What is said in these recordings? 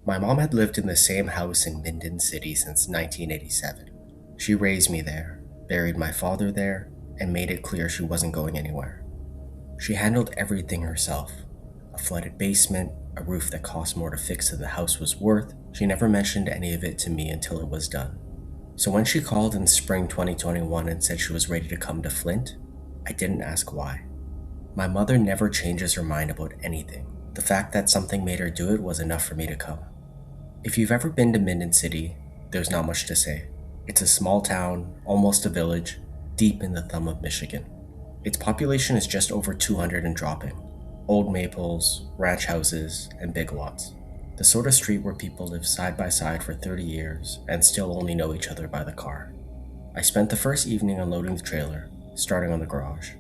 My mom had lived in the same house in Minden City since 1987. She raised me there, buried my father there, and made it clear she wasn't going anywhere. She handled everything herself. A flooded basement, a roof that cost more to fix than the house was worth. She never mentioned any of it to me until it was done. So when she called in spring 2021 and said she was ready to come to Flint, I didn't ask why. My mother never changes her mind about anything. The fact that something made her do it was enough for me to come. If you've ever been to Minden City, there's not much to say. It's a small town, almost a village, deep in the thumb of Michigan. Its population is just over 200 and dropping. Old maples, ranch houses, and big lots. The sort of street where people live side by side for 30 years and still only know each other by the car. I spent the first evening unloading the trailer, starting on the garage.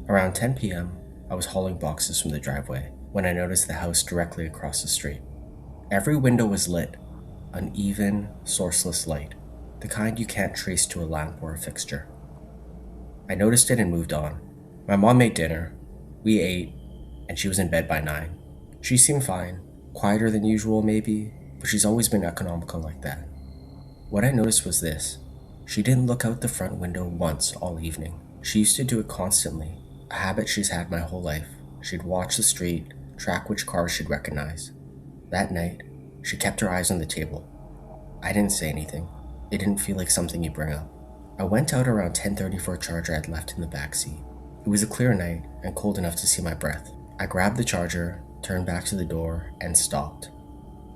Around 10 p.m., I was hauling boxes from the driveway when I noticed the house directly across the street. Every window was lit, uneven, sourceless light, the kind you can't trace to a lamp or a fixture. I noticed it and moved on. My mom made dinner, we ate, and she was in bed by 9. She seemed fine, quieter than usual maybe, but she's always been economical like that. What I noticed was this. She didn't look out the front window once all evening. She used to do it constantly, a habit she's had my whole life. She'd watch the street, track which cars she'd recognize. That night, she kept her eyes on the table. I didn't say anything. It didn't feel like something you bring up. I went out around 10:30 for a charger I'd left in the backseat. It was a clear night and cold enough to see my breath. I grabbed the charger, turned back to the door, and stopped.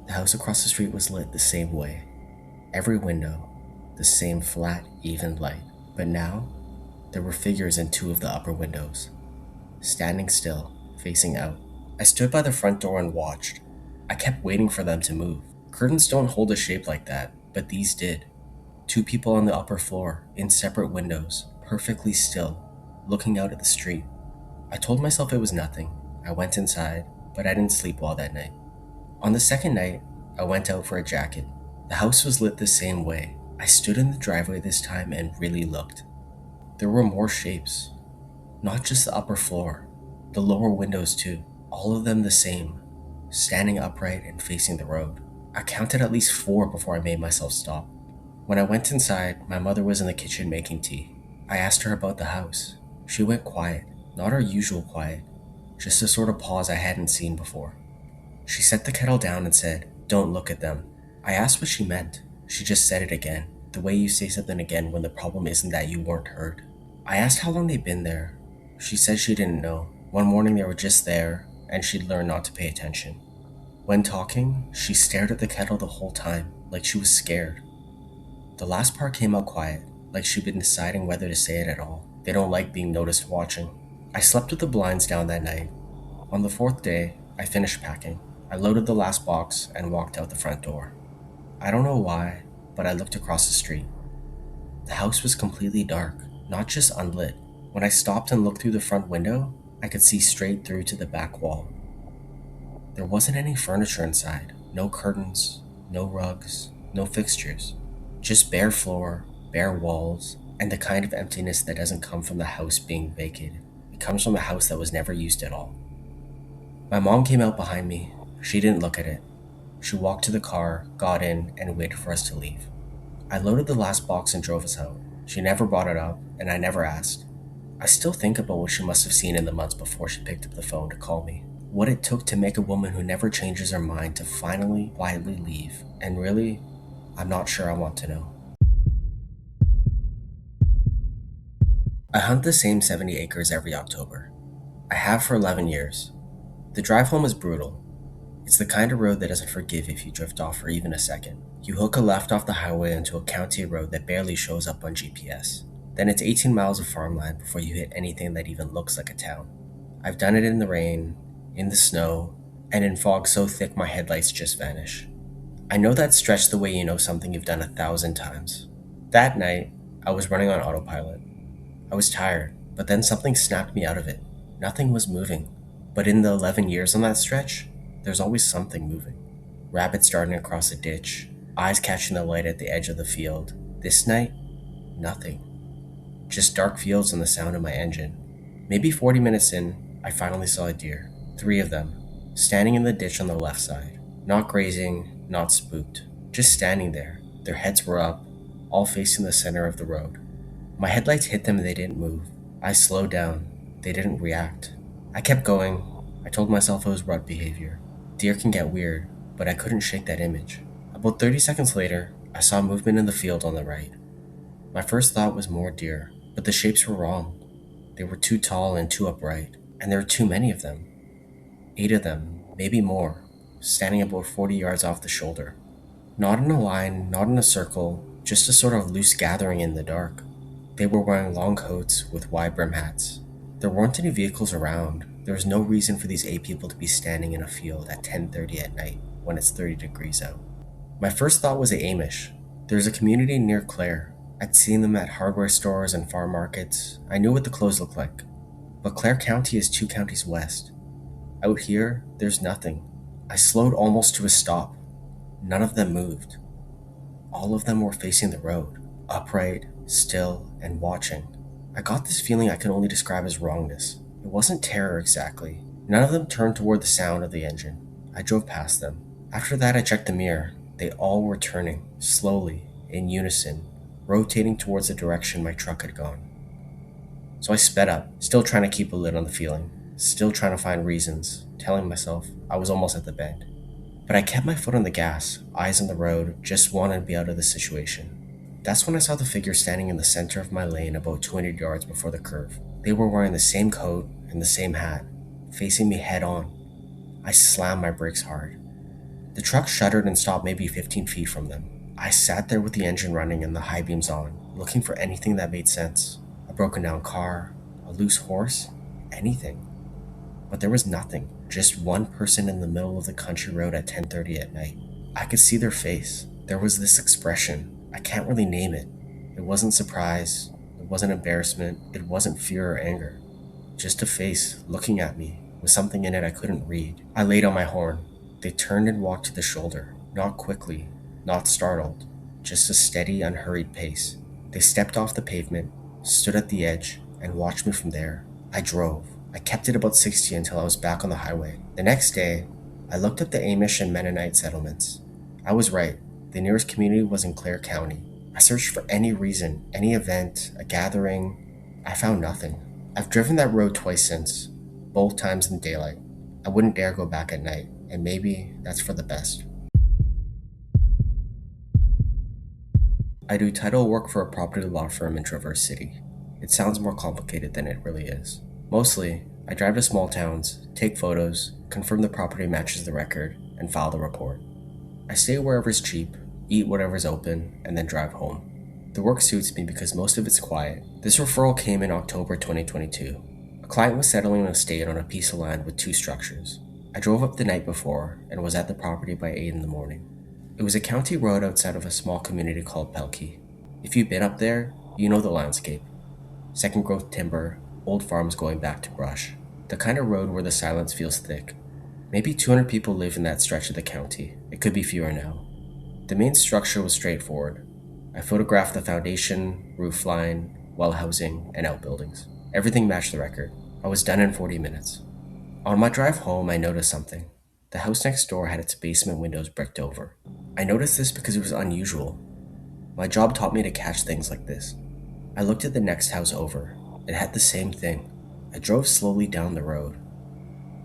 The house across the street was lit the same way. Every window, the same flat, even light. But now, there were figures in 2 of the upper windows, standing still, facing out. I stood by the front door and watched. I kept waiting for them to move. Curtains don't hold a shape like that, but these did. 2 people on the upper floor, in separate windows, perfectly still, looking out at the street. I told myself it was nothing. I went inside, but I didn't sleep well that night. On the second night, I went out for a jacket. The house was lit the same way. I stood in the driveway this time and really looked. There were more shapes. Not just the upper floor, the lower windows too. All of them the same, standing upright and facing the road. I counted at least 4 before I made myself stop. When I went inside, my mother was in the kitchen making tea. I asked her about the house. She went quiet, not her usual quiet, just a sort of pause I hadn't seen before. She set the kettle down and said, "Don't look at them." I asked what she meant. She just said it again, the way you say something again when the problem isn't that you weren't heard. I asked how long they'd been there. She said she didn't know. One morning they were just there, and she'd learned not to pay attention. When talking, she stared at the kettle the whole time, like she was scared. The last part came out quiet, like she'd been deciding whether to say it at all. They don't like being noticed watching. I slept with the blinds down that night. On the 4th day, I finished packing. I loaded the last box and walked out the front door. I don't know why, but I looked across the street. The house was completely dark, not just unlit. When I stopped and looked through the front window, I could see straight through to the back wall. There wasn't any furniture inside, no curtains, no rugs, no fixtures. Just bare floor, bare walls, and the kind of emptiness that doesn't come from the house being vacated. It comes from a house that was never used at all. My mom came out behind me. She didn't look at it. She walked to the car, got in, and waited for us to leave. I loaded the last box and drove us out. She never brought it up, and I never asked. I still think about what she must have seen in the months before she picked up the phone to call me. What it took to make a woman who never changes her mind to finally quietly leave. And really, I'm not sure I want to know. I hunt the same 70 acres every October. I have for 11 years. The drive home is brutal. It's the kind of road that doesn't forgive if you drift off for even a second. You hook a left off the highway into a county road that barely shows up on GPS. Then it's 18 miles of farmland before you hit anything that even looks like a town. I've done it in the rain, in the snow, and in fog so thick my headlights just vanish. I know that stretch the way you know something you've done 1,000 times. That night, I was running on autopilot. I was tired, but then something snapped me out of it. Nothing was moving. But in the 11 years on that stretch, there's always something moving. Rabbits darting across a ditch, eyes catching the light at the edge of the field. This night, nothing. Just dark fields and the sound of my engine. Maybe 40 minutes in, I finally saw a deer. 3 of them, standing in the ditch on the left side. Not grazing, not spooked, just standing there. Their heads were up, all facing the center of the road. My headlights hit them and they didn't move. I slowed down. They didn't react. I kept going. I told myself it was rut behavior. Deer can get weird, but I couldn't shake that image. About 30 seconds later, I saw movement in the field on the right. My first thought was more deer, but the shapes were wrong. They were too tall and too upright, and there were too many of them. 8 of them, maybe more, standing about 40 yards off the shoulder. Not in a line, not in a circle, just a sort of loose gathering in the dark. They were wearing long coats with wide brim hats. There weren't any vehicles around. There was no reason for these 8 people to be standing in a field at 10:30 at night when it's 30 degrees out. My first thought was the Amish. There's a community near Clare. I'd seen them at hardware stores and farm markets. I knew what the clothes looked like. But Clare County is 2 counties west. Out here, there's nothing. I slowed almost to a stop. None of them moved. All of them were facing the road, upright, still, and watching. I got this feeling I can only describe as wrongness. It wasn't terror exactly. None of them turned toward the sound of the engine. I drove past them. After that, I checked the mirror. They all were turning, slowly, in unison, rotating towards the direction my truck had gone. So I sped up, still trying to keep a lid on the feeling, still trying to find reasons, telling myself I was almost at the bend. But I kept my foot on the gas, eyes on the road, just wanted to be out of the situation. That's when I saw the figure standing in the center of my lane about 200 yards before the curve. They were wearing the same coat and the same hat, facing me head on. I slammed my brakes hard. The truck shuddered and stopped maybe 15 feet from them. I sat there with the engine running and the high beams on, looking for anything that made sense. A broken down car, a loose horse, anything. But there was nothing, just one person in the middle of the country road at 10:30 at night. I could see their face. There was this expression. I can't really name it. It wasn't surprise, it wasn't embarrassment, it wasn't fear or anger. Just a face looking at me with something in it I couldn't read. I laid on my horn. They turned and walked to the shoulder, not quickly, not startled, just a steady, unhurried pace. They stepped off the pavement, stood at the edge, and watched me from there. I drove. I kept it about 60 until I was back on the highway. The next day, I looked up the Amish and Mennonite settlements. I was right. The nearest community was in Clare County. I searched for any reason, any event, a gathering. I found nothing. I've driven that road twice since, both times in daylight. I wouldn't dare go back at night, and maybe that's for the best. I do title work for a property law firm in Traverse City. It sounds more complicated than it really is. Mostly, I drive to small towns, take photos, confirm the property matches the record, and file the report. I stay wherever's cheap, eat whatever's open, and then drive home. The work suits me because most of it's quiet. This referral came in October 2022. A client was settling an estate on a piece of land with 2 structures. I drove up the night before and was at the property by 8 in the morning. It was a county road outside of a small community called Pelkey. If you've been up there, you know the landscape. Second growth timber, old farms going back to brush. The kind of road where the silence feels thick. Maybe 200 people live in that stretch of the county. It could be fewer now. The main structure was straightforward. I photographed the foundation, roof line, well housing, and outbuildings. Everything matched the record. I was done in 40 minutes. On my drive home, I noticed something. The house next door had its basement windows bricked over. I noticed this because it was unusual. My job taught me to catch things like this. I looked at the next house over. It had the same thing. I drove slowly down the road.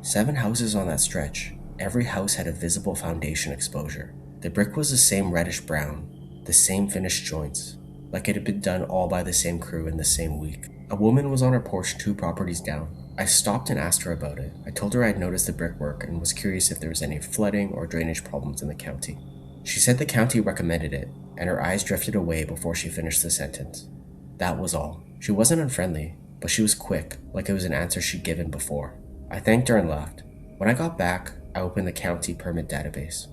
7 houses on that stretch. Every house had a visible foundation exposure. The brick was the same reddish brown, the same finished joints, like it had been done all by the same crew in the same week. A woman was on her porch 2 properties down. I stopped and asked her about it. I told her I'd noticed the brickwork and was curious if there was any flooding or drainage problems in the county. She said the county recommended it, and her eyes drifted away before she finished the sentence. That was all. She wasn't unfriendly, but she was quick, like it was an answer she'd given before. I thanked her and left. When I got back, I opened the county permit database.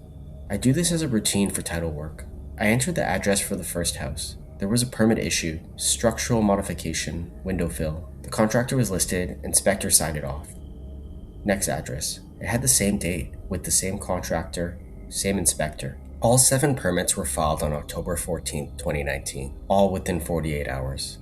I do this as a routine for title work. I entered the address for the first house. There was a permit issued, structural modification, window fill. The contractor was listed, inspector signed it off. Next address. It had the same date, with the same contractor, same inspector. All 7 permits were filed on October 14, 2019, all within 48 hours.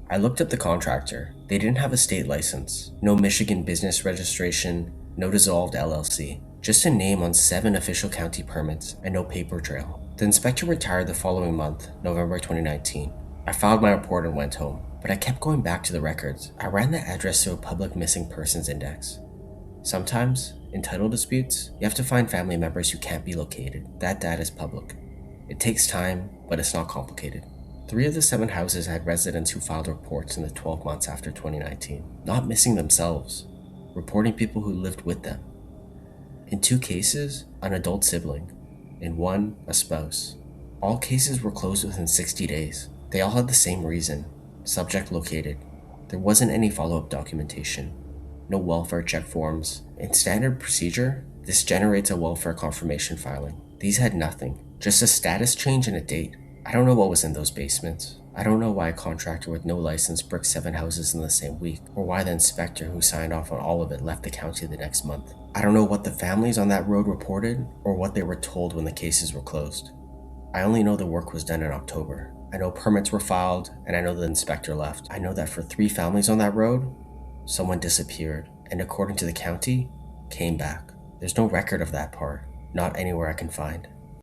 I looked up the contractor. They didn't have a state license, no Michigan business registration, no dissolved LLC. Just a name on 7 official county permits and no paper trail. The inspector retired the following month, November 2019. I filed my report and went home, but I kept going back to the records. I ran the address through a public missing persons index. Sometimes, in title disputes, you have to find family members who can't be located. That data is public. It takes time, but it's not complicated. 3 of the 7 houses had residents who filed reports in the 12 months after 2019. Not missing themselves, reporting people who lived with them. In 2 cases, an adult sibling. In 1, a spouse. All cases were closed within 60 days. They all had the same reason: subject located. There wasn't any follow-up documentation. No welfare check forms. In standard procedure, this generates a welfare confirmation filing. These had nothing, just a status change and a date. I don't know what was in those basements. I don't know why a contractor with no license bricked 7 houses in the same week, or why the inspector who signed off on all of it left the county the next month. I don't know what the families on that road reported, or what they were told when the cases were closed. I only know the work was done in October. I know permits were filed, and I know the inspector left. I know that for 3 families on that road, someone disappeared, and according to the county, came back. There's no record of that part, not anywhere I can find.